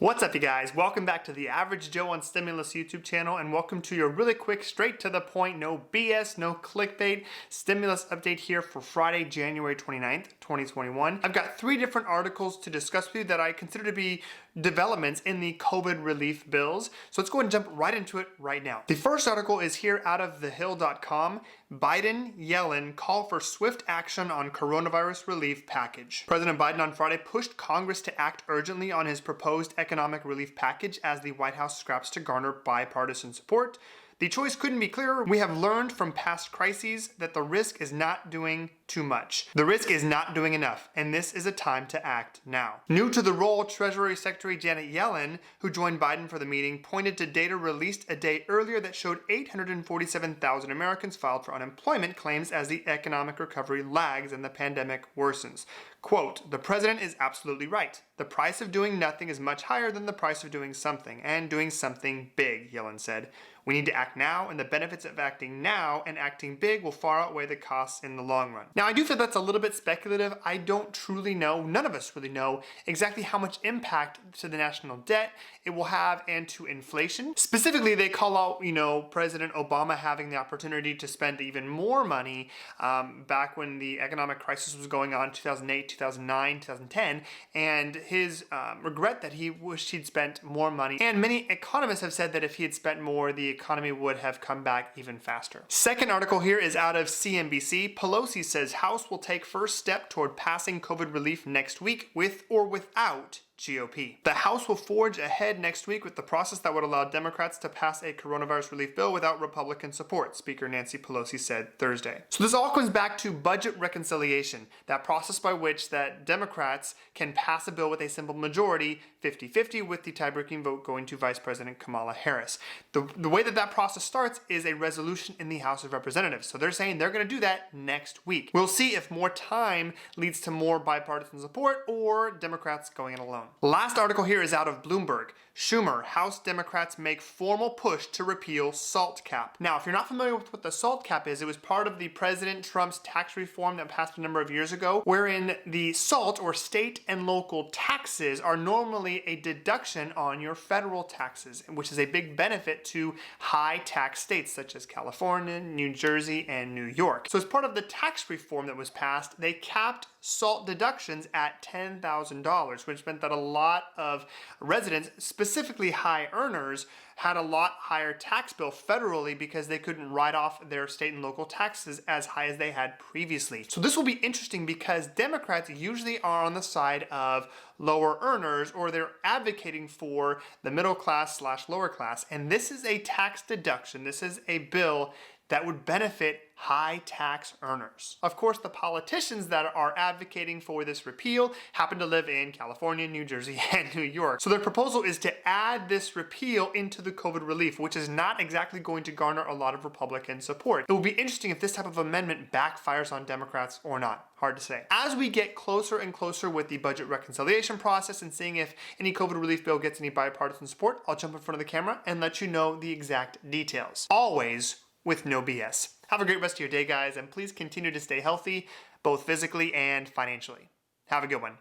What's up, you guys? Welcome back to the Average Joe on Stimulus YouTube channel, and welcome to your really quick, straight to the point, no BS, no clickbait stimulus update here for Friday, January 29th, 2021. I've got three different articles to discuss with you that I consider to be developments in the COVID relief bills. So let's go ahead and jump right into it right now. The first article is here out of thehill.com. Biden, Yellen call for swift action on coronavirus relief package. President Biden on Friday pushed Congress to act urgently on his proposed economic relief package as the White House scraps to garner bipartisan support. The choice couldn't be clearer. We have learned from past crises that the risk is not doing too much. The risk is not doing enough, and this is a time to act now. New to the role, Treasury Secretary Janet Yellen, who joined Biden for the meeting, pointed to data released a day earlier that showed 847,000 Americans filed for unemployment claims as the economic recovery lags and the pandemic worsens. Quote, "The president is absolutely right. The price of doing nothing is much higher than the price of doing something, and doing something big," Yellen said. "We need to act now, and the benefits of acting now and acting big will far outweigh the costs in the long run." Now, I do feel that's a little bit speculative. I don't truly know, none of us really know, exactly how much impact to the national debt it will have and to inflation. Specifically, they call out, President Obama having the opportunity to spend even more money back when the economic crisis was going on, 2008, 2009, 2010, and his regret that he wished he'd spent more money. And many economists have said that if he had spent more, the economy would have come back even faster. Second article here is out of CNBC. Pelosi says House will take first step toward passing COVID relief next week with or without GOP. The House will forge ahead next week with the process that would allow Democrats to pass a coronavirus relief bill without Republican support, Speaker Nancy Pelosi said Thursday. So this all comes back to budget reconciliation, that process by which that Democrats can pass a bill with a simple majority, 50-50, with the tie-breaking vote going to Vice President Kamala Harris. The way that process starts is a resolution in the House of Representatives. So they're saying they're going to do that next week. We'll see if more time leads to more bipartisan support or Democrats going it alone. Last article here is out of Bloomberg. Schumer, House Democrats make formal push to repeal SALT cap. Now, if you're not familiar with what the SALT cap is, it was part of the President Trump's tax reform that passed a number of years ago, wherein the SALT, or state and local taxes, are normally a deduction on your federal taxes, which is a big benefit to high tax states such as California, New Jersey, and New York. So as part of the tax reform that was passed, they capped SALT deductions at $10,000, which meant that a lot of residents, specifically high earners, had a lot higher tax bill federally because they couldn't write off their state and local taxes as high as they had previously. So this will be interesting because Democrats usually are on the side of lower earners, or they're advocating for the middle class / lower class. And this is a tax deduction. This is a bill that would benefit high tax earners. Of course, the politicians that are advocating for this repeal happen to live in California, New Jersey, and New York. So their proposal is to add this repeal into the COVID relief, which is not exactly going to garner a lot of Republican support. It will be interesting if this type of amendment backfires on Democrats or not. Hard to say. As we get closer and closer with the budget reconciliation process and seeing if any COVID relief bill gets any bipartisan support, I'll jump in front of the camera and let you know the exact details. Always with no BS. Have a great rest of your day, guys, and please continue to stay healthy, both physically and financially. Have a good one.